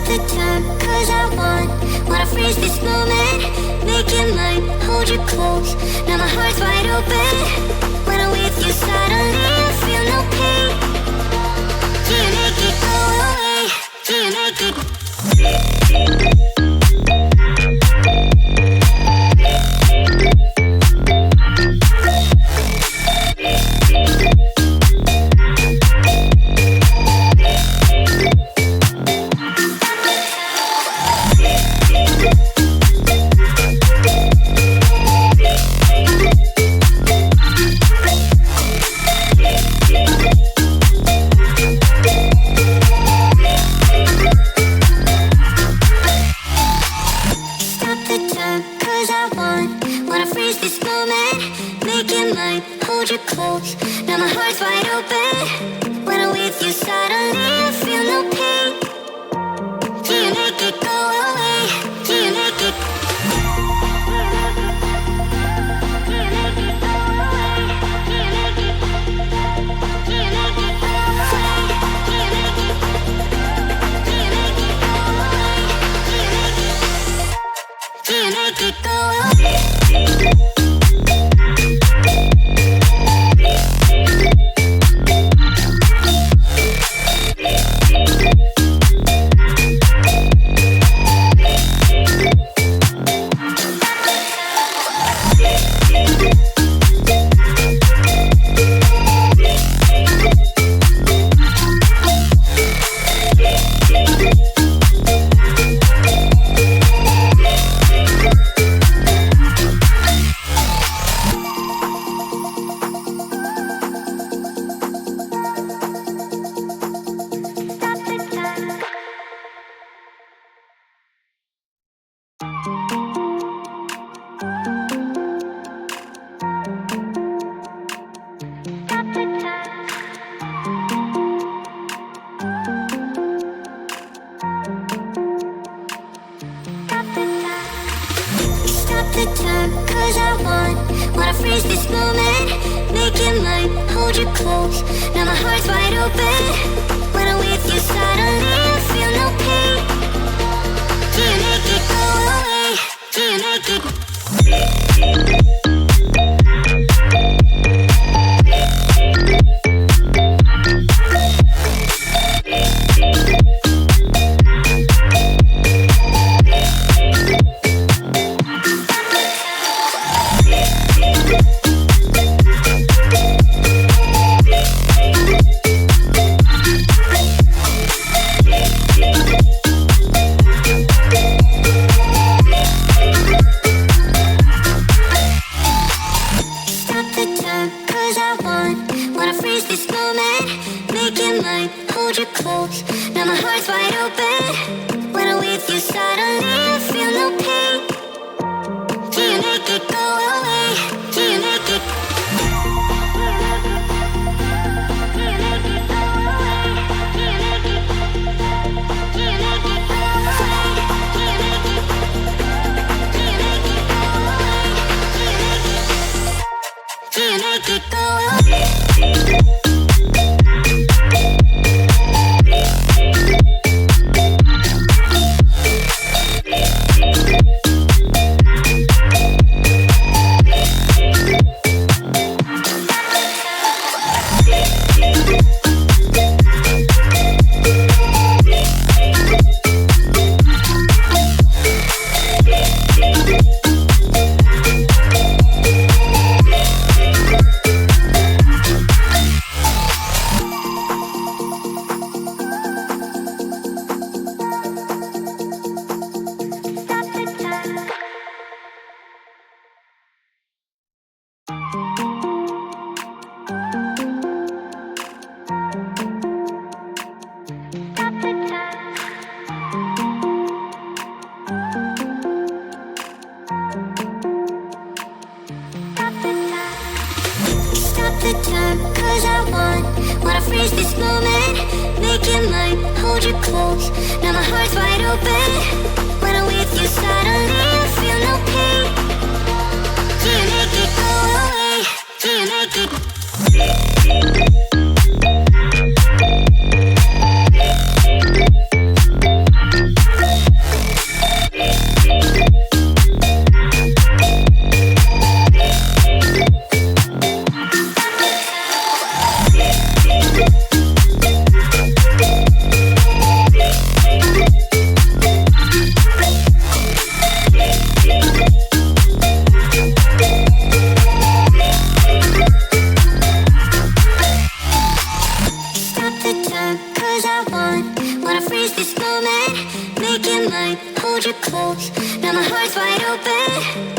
the time, cause I wanna freeze this moment. Make it mine, hold you close. Now my heart's wide open. When I'm with you, suddenly I feel no pain. Do you make it go away? Do you make it? the time, cause I wanna freeze this moment. Make it mine, hold you close. Now my heart's wide open. When I'm with you, suddenly I feel no pain. Do you make it go away? Do you make it? freeze this moment, make it mine, hold you close. Now my heart's wide open.